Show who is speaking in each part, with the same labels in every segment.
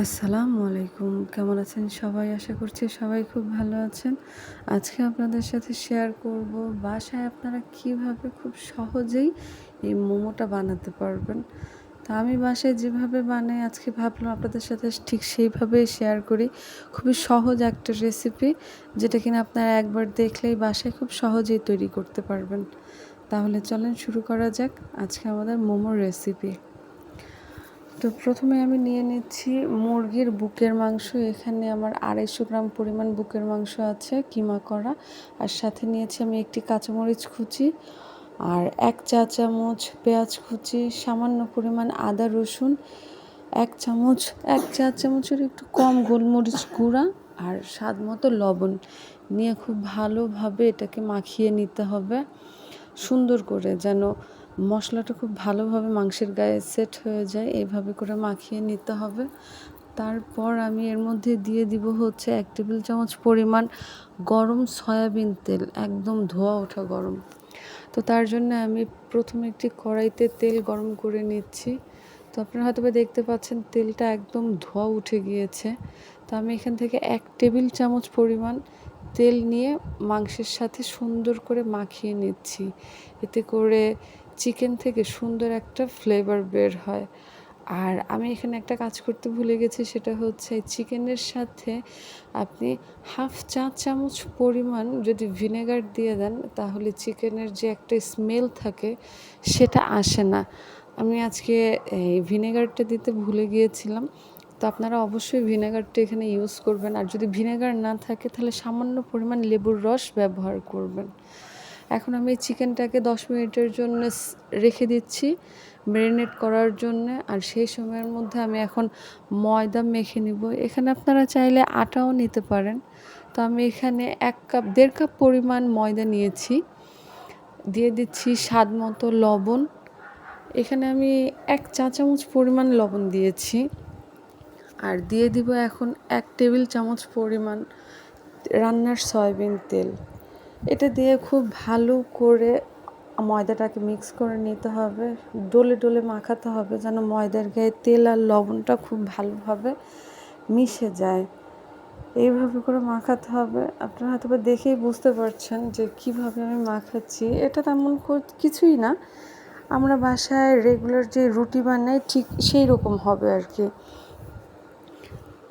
Speaker 1: আসসালামু আলাইকুম। কেমন আছেন সবাই? আশা করছি সবাই খুব ভালো আছেন। আজকে আপনাদের সাথে শেয়ার করব বাসায় আপনারা কিভাবে খুব সহজেই এই মোমোটা বানাতে পারবেন। তো আমি বাসায় যেভাবে বানাই আজকে ভাবলাম আপনাদের সাথে ঠিক সেইভাবেই শেয়ার করি। খুবই সহজ একটা রেসিপি যেটা কিনা আপনারা একবার দেখলেই বাসায় খুব সহজেই তৈরি করতে পারবেন। তাহলে চলেন শুরু করা যাক আজকে আমাদের মোমোর রেসিপি। তো প্রথমে আমি নিয়ে নিচ্ছি মুরগির বুকের মাংস। এখানে আমার 250 গ্রাম পরিমাণ বুকের মাংস আছে কিমা করা। আর সাথে নিয়েছি আমি একটি কাঁচামরিচ কুচি আর 1 চা চামচ পেঁয়াজ কুচি, সামান্য পরিমাণ আদা রসুন, 1 চা চামচের একটু কম গোলমরিচ গুঁড়া আর স্বাদ মতো লবণ নিয়ে খুব ভালোভাবে এটাকে মাখিয়ে নিতে হবে সুন্দর করে, যেন মশলাটা খুব ভালোভাবে মাংসের গায়ে সেট হয়ে যায়। এইভাবে করে মাখিয়ে নিতে হবে। তারপর আমি এর মধ্যে দিয়ে দিব হচ্ছে 1 টেবিল চামচ পরিমাণ গরম সয়াবিন তেল, একদম ধোয়া ওঠা গরম। তো তার জন্য আমি প্রথমে একটি কড়াইতে তেল গরম করে নিচ্ছি। তো আপনারা হয়তোবা দেখতে পাচ্ছেন তেলটা একদম ধোয়া উঠে গিয়েছে। তো আমি এখান থেকে 1 টেবিল চামচ পরিমাণ তেল নিয়ে মাংসের সাথে সুন্দর করে মাখিয়ে নিচ্ছি। এতে করে চিকেন থেকে সুন্দর একটা ফ্লেভার বের হয়। আর আমি এখানে একটা কাজ করতে ভুলে গেছি, সেটা হচ্ছে চিকেনের সাথে আপনি 1/2 চা চামচ পরিমাণ যদি ভিনেগার দিয়ে দেন তাহলে চিকেনের যে একটা স্মেল থাকে সেটা আসে না। আমি আজকে এই ভিনেগারটা দিতে ভুলে গিয়েছিলাম। তো আপনারা অবশ্যই ভিনেগারটা এখানে ইউজ করবেন। আর যদি ভিনেগার না থাকে তাহলে সামান্য পরিমাণ লেবুর রস ব্যবহার করবেন। এখন আমি চিকেনটাকে 10 মিনিটের জন্য রেখে দিচ্ছি ম্যারিনেট করার জন্যে। আর সেই সময়ের মধ্যে আমি এখন ময়দা মেখে নিব। এখানে আপনারা চাইলে আটাও নিতে পারেন। তো আমি এখানে 1.5 কাপ পরিমাণ ময়দা নিয়েছি। দিয়ে দিচ্ছি স্বাদ মতো লবণ। এখানে আমি 1 চা চামচ পরিমাণ লবণ দিয়েছি। আর দিয়ে দিব এখন 1 টেবিল চামচ পরিমাণ রান্নার সয়াবিন তেল। এটা দিয়ে খুব ভালো করে ময়দাটাকে মিক্স করে নিতে হবে। ডলে ডলে মাখাতে হবে যেন ময়দার গায়ে তেল আর লবণটা খুব ভালোভাবে মিশে যায়। এইভাবে করে মাখাতে হবে। আপনারা হয়তোবা দেখেই বুঝতে পারছেন যে কিভাবে আমি মাখাচ্ছি। এটা তেমন কিছুই না, আমরা বাসায় রেগুলার যে রুটি বানাই ঠিক সেই রকম হবে আর কি।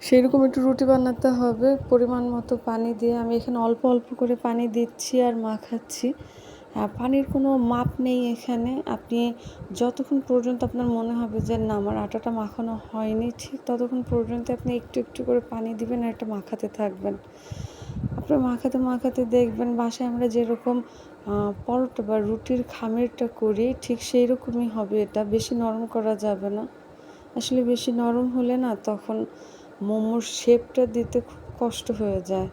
Speaker 1: সেইরকম একটু রুটি বানাতে হবে। পরিমাণ মতো পানি দিয়ে আমি এখানে অল্প অল্প করে পানি দিচ্ছি আর মাখাচ্ছি। পানির কোনো মাপ নেই এখানে। আপনি যতক্ষণ পর্যন্ত আপনার মনে হবে যে না আমার আটাটা মাখানো হয়নি, ঠিক ততক্ষণ পর্যন্ত আপনি একটু একটু করে পানি দিবেন আর এটা মাখাতে থাকবেন। আপনার মাখাতে মাখাতে দেখবেন বাসায় আমরা যেরকম পরোটা বা রুটির খামিরটা করি ঠিক সেই রকমই হবে। এটা বেশি নরম করা যাবে না। আসলে বেশি নরম হলে না তখন মোমোর শেপটা দিতে খুব কষ্ট হয়ে যায়।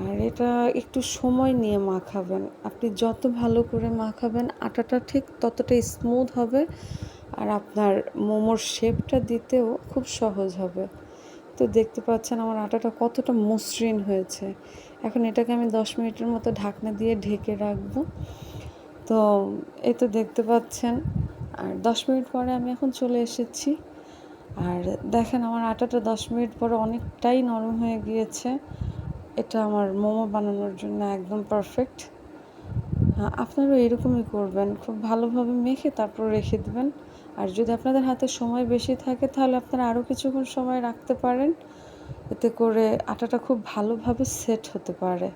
Speaker 1: আর এটা একটু সময় নিয়ে মাখাবেন। আপনি যত ভালো করে মাখাবেন আটাটা ঠিক ততটাই স্মুথ হবে আর আপনার মোমোর শেপটা দিতেও খুব সহজ হবে। তো দেখতে পাচ্ছেন আমার আটাটা কতটা মসৃণ হয়েছে। এখন এটাকে আমি 10 মিনিটের মতো ঢাকনা দিয়ে ঢেকে রাখবো। তো এই তো দেখতে পাচ্ছেন। আর 10 মিনিট পরে আমি এখন চলে এসেছি। আর দেখেন আমার আটাটা 10 মিনিট পরে অনেকটাই নরম হয়ে গিয়েছে। এটা আমার মোমো বানানোর জন্য একদম পারফেক্ট। আপনারাও এরকমই করবেন, খুব ভালোভাবে মেখে তারপর রেখে দেবেন। আর যদি আপনাদের হাতে সময় বেশি থাকে তাহলে আপনারা আরও কিছুক্ষণ সময় রাখতে পারেন, এতে করে আটাটা খুব ভালোভাবে সেট হতে পারে।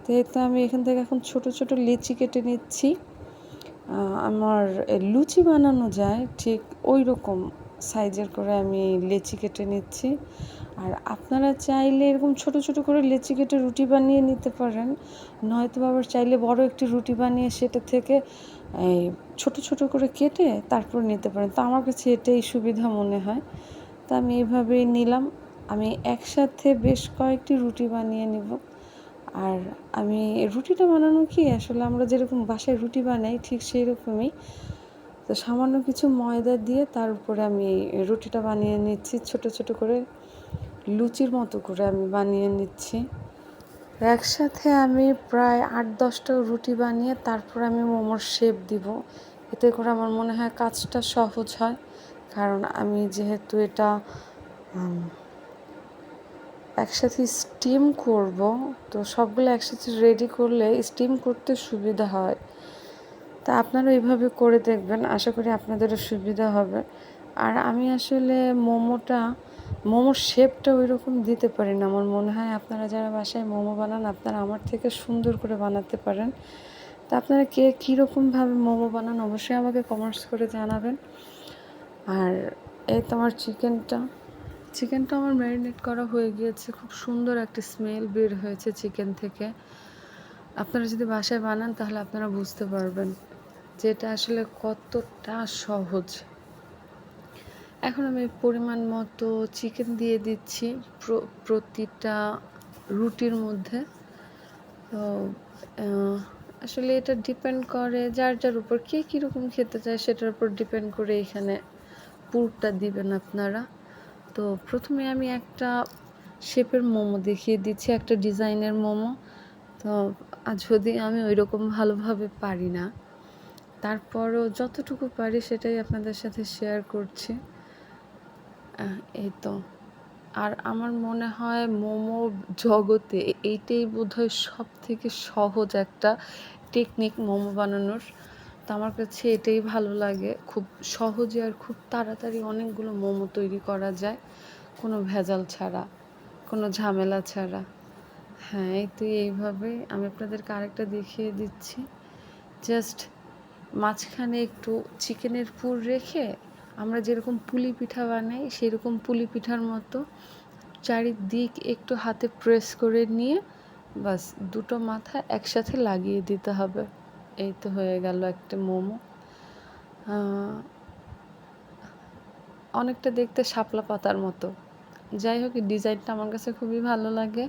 Speaker 1: তো এই তো আমি এখান থেকে এখন ছোট ছোট লিচি কেটে নিচ্ছি। আমার লুচি বানানো যায় ঠিক ওই রকম সাইজের করে আমি লেচি কেটে নিচ্ছি। আর আপনারা চাইলে এরকম ছোট ছোট করে লেচি কেটে রুটি বানিয়ে নিতে পারেন, নয়তো আবার চাইলে বড় একটি রুটি বানিয়ে সেটা থেকে এই ছোট ছোট করে কেটে তারপর নিতে পারেন। তো আমার কাছে এটাই সুবিধা মনে হয়। তো আমি এভাবেই নিলাম। আমি একসাথে বেশ কয়েকটি রুটি বানিয়ে নেব। আর আমি রুটিটা বানানো কি আসলে আমরা যেরকম বাসায় রুটি বানাই ঠিক সেই রকমই। তো সামান্য কিছু ময়দা দিয়ে তার উপরে আমি রুটিটা বানিয়ে নিচ্ছি ছোট ছোট করে, লুচির মতো করে আমি বানিয়ে নিচ্ছি। একসাথে আমি প্রায় 8-10টা রুটি বানিয়ে তারপর আমি মোমোর শেপ দিব। এতে করে আমার মনে হয় কাজটা সহজ হয়, কারণ আমি যেহেতু এটা একসাথে স্টিম করব, তো সবগুলো একসাথে রেডি করলে স্টিম করতে সুবিধা হয়। তা আপনারা এইভাবে করে দেখবেন, আশা করি আপনাদেরও সুবিধা হবে। আর আমি আসলে মোমোর শেপটা ওই রকম দিতে পারি না। আমার মনে হয় আপনারা যারা বাসায় মোমো বানান, আপনারা আমার থেকে সুন্দর করে বানাতে পারেন। তা আপনারা কে কীরকমভাবে মোমো বানান অবশ্যই আমাকে কমেন্টস করে জানাবেন। আর এই তো আমার চিকেনটা আমার ম্যারিনেট করা হয়ে গিয়েছে। খুব সুন্দর একটা স্মেল বের হয়েছে চিকেন থেকে। আপনারা যদি বাসায় বানান তাহলে আপনারা বুঝতে পারবেন যে এটা আসলে কতটা সহজ। এখন আমি পরিমাণ মতো চিকেন দিয়ে দিচ্ছি প্রতিটা রুটির মধ্যে। তো আসলে এটা ডিপেন্ড করে যার যার উপর, কে কীরকম খেতে চায় সেটার উপর ডিপেন্ড করে এখানে পুরটা দিবেন আপনারা। তো প্রথমে আমি একটা শেপের মোমো দেখিয়ে দিচ্ছি, একটা ডিজাইনের মোমো। তো যদি আমি ওই রকম ভালোভাবে পারি না, তারপরও যতটুকু পারি সেটাই আপনাদের সাথে শেয়ার করছি। এই তো। আর আমার মনে হয় মোমো জগতে এইটাই বোধহয় সব থেকে সহজ একটা টেকনিক মোমো বানানোর। তো আমার কাছে এটাই ভালো লাগে, খুব সহজে আর খুব তাড়াতাড়ি অনেকগুলো মোমো তৈরি করা যায়, কোনো ভেজাল ছাড়া, কোনো ঝামেলা ছাড়া। হ্যাঁ, এই তো এইভাবেই আমি আপনাদেরকে আরেকটা দেখিয়ে দিচ্ছি। জাস্ট মাঝখানে একটু চিকেনের পুর রেখে আমরা যেরকম পুলি পিঠা বানাই সেরকম পুলি পিঠার মতো চারিদিক একটু হাতে প্রেস করে নিয়ে বাস দুটো মাথা একসাথে লাগিয়ে দিতে হবে। এই তো হয়ে গেল একটা মোমো। অনেকটা দেখতে শাপলা পাতার মতো। যাই হোক, এই ডিজাইনটা আমার কাছে খুবই ভালো লাগে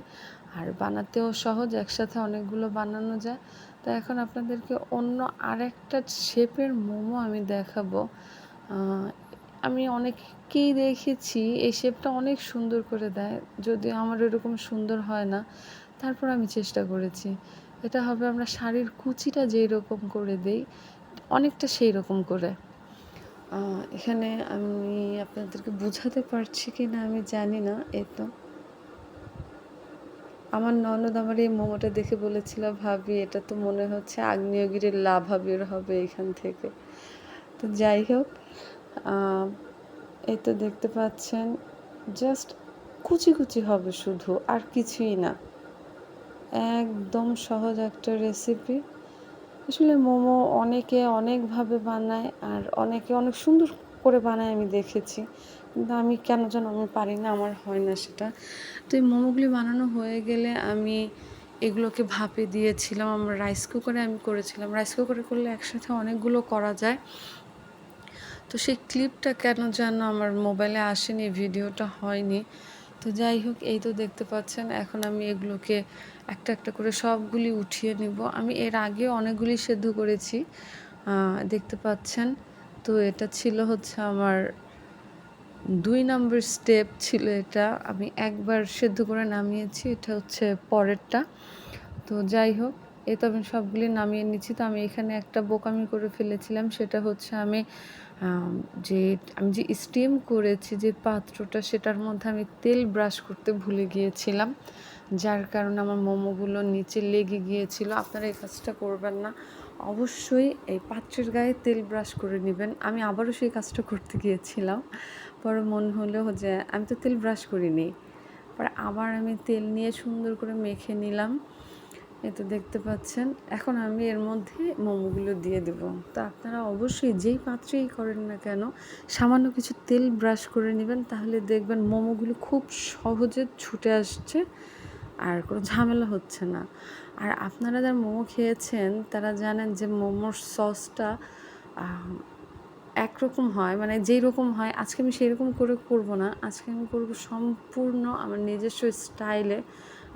Speaker 1: আর বানাতেও সহজ, একসাথে অনেকগুলো বানানো যায়। তো এখন আপনাদেরকে অন্য আরেকটা শেপের মোমো আমি দেখাবো। আমি অনেককেই দেখেছি এই শেপটা অনেক সুন্দর করে দেয়, যদিও আমার এরকম সুন্দর হয় না, তারপর আমি চেষ্টা করেছি। এটা হবে আমরা শাড়ির কুচিটা যেই রকম করে দেই অনেকটা সেই রকম করে। এখানে আমি আপনাদেরকে বোঝাতে পারছি কি না আমি জানি না। এই তো আমার ননদ আমার এই মোমোটা দেখে বলেছিল, ভাবি এটা তো মনে হচ্ছে আগ্নেয়গিরির লাভা বের হবে এখান থেকে। তো যাই হোক, এই তো দেখতে পাচ্ছেন জাস্ট কুচি কুচি হবে শুধু, আর কিছুই না। একদম সহজ একটা রেসিপি। আসলে মোমো অনেকে অনেকভাবে বানায় আর অনেকে অনেক সুন্দর করে বানায় আমি দেখেছি, কিন্তু আমি কেন যেন আমি পারি না, আমার হয় না সেটা। তো এই মোমোগুলি বানানো হয়ে গেলে আমি এগুলোকে ভাপে দিয়েছিলাম। আমার রাইস কুকারে আমি করেছিলাম। রাইস কুকারে করলে একসাথে অনেকগুলো করা যায়। তো সেই ক্লিপটা কেন যেন আমার মোবাইলে আসেনি, ভিডিওটা হয়নি। তো যাই হোক, এই তো দেখতে পাচ্ছেন এখন আমি এগুলোকে একটা একটা করে সবগুলি উঠিয়ে নিব। আমি এর আগে অনেকগুলি সেদ্ধ করেছি, দেখতে পাচ্ছেন। তো এটা ছিল হচ্ছে আমার 2 নম্বর স্টেপ ছিল এটা। আমি একবার সেদ্ধ করে নামিয়েছি, এটা হচ্ছে পরেরটা। তো যাই হোক, এই তো আমি সবগুলি নামিয়ে নিচ্ছি। তো আমি এখানে একটা বোকামি করে ফেলেছিলাম, সেটা হচ্ছে আমি যে স্টিম করেছি যে পাত্রটা, সেটার মধ্যে আমি তেল ব্রাশ করতে ভুলে গিয়েছিলাম, যার কারণে আমার মোমোগুলো নিচে লেগে গিয়েছিল। আপনারা এই কাজটা করবেন না, অবশ্যই এই পাত্রের গায়ে তেল ব্রাশ করে নেবেন। আমি আবারও সেই কাজটা করতে গিয়েছিলাম, পরে মনে হলো যে আমি তো তেল ব্রাশ করিনি। পরে আবার আমি তেল নিয়ে সুন্দর করে মেখে নিলাম। এই তো দেখতে পাচ্ছেন। এখন আমি এর মধ্যে মোমোগুলো দিয়ে দেব। তো আপনারা অবশ্যই যেই পাত্রেই করেন না কেন সামান্য কিছু তেল ব্রাশ করে নেবেন, তাহলে দেখবেন মোমোগুলো খুব সহজে ছুটে আসছে আর কোনো ঝামেলা হচ্ছে না। আর আপনারা যারা মোমো খেয়েছেন তারা জানেন যে মোমোর সসটা একরকম হয়, মানে যেই রকম হয়। আজকে আমি সেই রকম করে করব না, আজকে আমি করব সম্পূর্ণ আমার নিজস্ব স্টাইলে।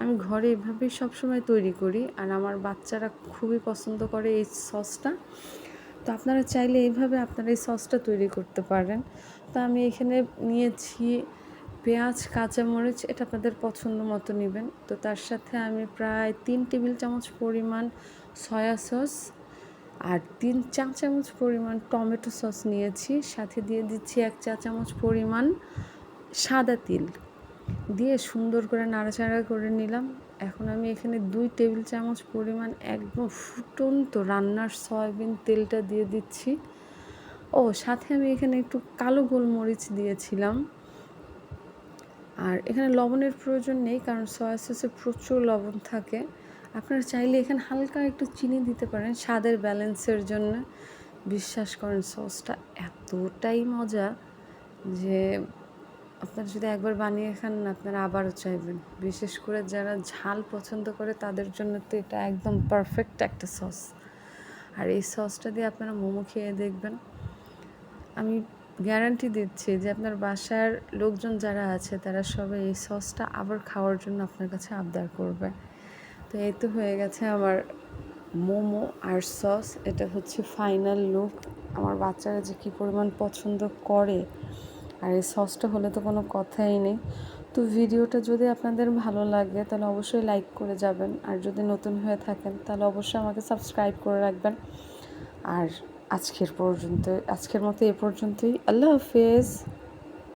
Speaker 1: আমি ঘরে এভাবেই সবসময় তৈরি করি আর আমার বাচ্চারা খুবই পছন্দ করে এই সসটা। তো আপনারা চাইলে এইভাবে আপনারা এই সসটা তৈরি করতে পারেন। তো আমি এখানে নিয়েছি পেঁয়াজ, কাঁচামরিচ, এটা আপনাদের পছন্দ মতো নেবেন। তো তার সাথে আমি প্রায় 3 টেবিল চামচ পরিমাণ সয়া সস আর 3 চা চামচ পরিমাণ টমেটো সস নিয়েছি। সাথে দিয়ে দিচ্ছি 1 চা চামচ পরিমাণ সাদা তিল দিয়ে সুন্দর করে নাড়াচাড়া করে নিলাম। এখন আমি এখানে 2 টেবিল চামচ পরিমাণ একদম ফুটন্ত রান্নার সয়াবিন তেলটা দিয়ে দিচ্ছি। ও সাথে আমি এখানে একটু কালো গোলমরিচ দিয়েছিলাম। আর এখানে লবণের প্রয়োজন নেই, কারণ সয়া সসে প্রচুর লবণ থাকে। আপনারা চাইলে এখানে হালকা একটু চিনি দিতে পারেন স্বাদের ব্যালেন্সের জন্য। বিশ্বাস করেন সসটা এতটাই মজা যে আপনারা যদি একবার বানিয়ে খান না, আপনারা আবারও চাইবেন। বিশেষ করে যারা ঝাল পছন্দ করে তাদের জন্য তো এটা একদম পারফেক্ট একটা সস। আর এই সসটা দিয়ে আপনারা মোমো খেয়ে দেখবেন, আমি গ্যারান্টি দিচ্ছি যে আপনার বাসার লোকজন যারা আছে তারা সবাই এই সসটা আবার খাওয়ার জন্য আপনার কাছে আবদার করবে। তো এই তো হয়ে গেছে আমার মোমো আর সস। এটা হচ্ছে ফাইনাল লুক। আমার বাচ্চারা যে কী পরিমাণ পছন্দ করে, আর এই সসটা হলে তো কোনো কথাই নেই। তো ভিডিওটা যদি আপনাদের ভালো লাগে তাহলে অবশ্যই লাইক করে যাবেন, আর যদি নতুন হয়ে থাকেন তাহলে অবশ্যই আমাকে সাবস্ক্রাইব করে রাখবেন। আর আজকের মতো এ পর্যন্তই। আল্লাহ হাফেজ।